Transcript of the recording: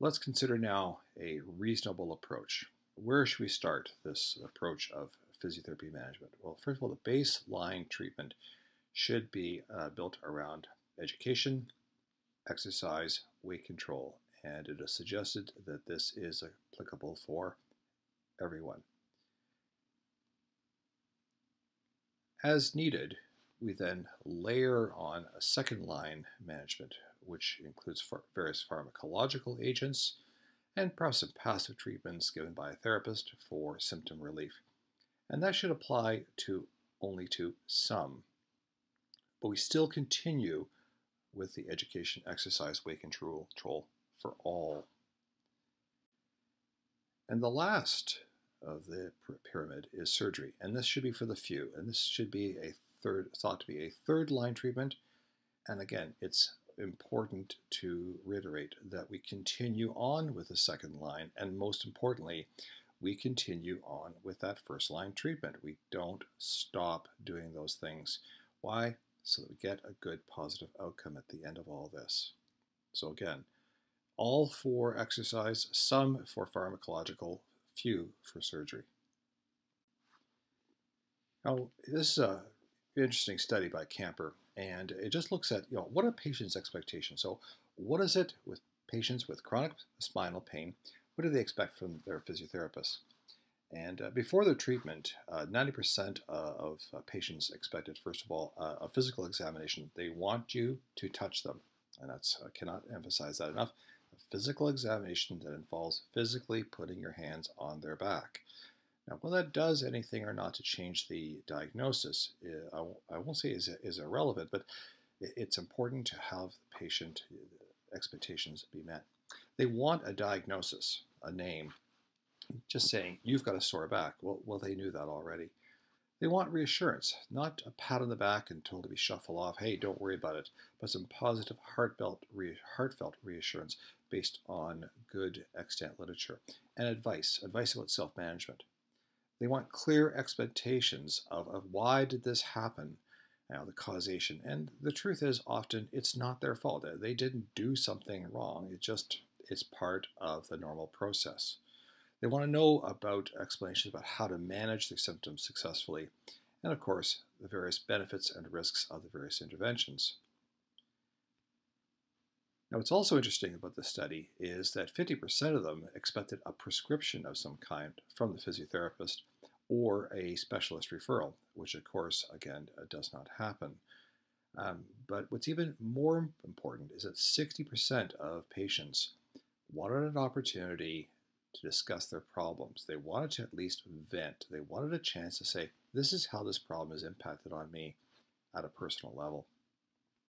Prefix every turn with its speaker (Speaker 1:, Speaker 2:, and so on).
Speaker 1: Let's consider now a reasonable approach. Where should we start this approach of physiotherapy management? Well, first of all, the baseline treatment should be built around education, exercise, weight control, and it is suggested that this is applicable for everyone. As needed, we then layer on a second line management, which includes various pharmacological agents and perhaps some passive treatments given by a therapist for symptom relief. And that should apply only to some. But we still continue with the education, exercise, weight control for all. And the last of the pyramid is surgery, and this should be for the few, and this should be thought to be a third line treatment. And again, it's important to reiterate that we continue on with the second line, and most importantly, we continue on with that first line treatment. We don't stop doing those things. Why? So that we get a good positive outcome at the end of all this. So again, all for exercise, some for pharmacological, few for surgery. Now, this is an interesting study by Camper, and it just looks at, what are patients' expectations? So what is it with patients with chronic spinal pain? What do they expect from their physiotherapist? And before the treatment, 90% of patients expected, first of all, a physical examination. They want you to touch them, and I cannot emphasize that enough. A physical examination that involves physically putting your hands on their back. Now, whether that does anything or not to change the diagnosis, I won't say is irrelevant, but it's important to have the patient expectations be met. They want a diagnosis, a name. Just saying, you've got a sore back. Well, they knew that already. They want reassurance, not a pat on the back and told to be shuffled off, hey, don't worry about it, but some positive heartfelt reassurance based on good extant literature and advice about self-management. They want clear expectations of why did this happen, the causation. And the truth is often it's not their fault. They didn't do something wrong. It's part of the normal process. They want to know about explanations about how to manage their symptoms successfully, and of course, the various benefits and risks of the various interventions. Now, what's also interesting about this study is that 50% of them expected a prescription of some kind from the physiotherapist or a specialist referral, which of course, again, does not happen. But what's even more important is that 60% of patients wanted an opportunity to discuss their problems. They wanted to at least vent. They wanted a chance to say, this is how this problem has impacted on me at a personal level.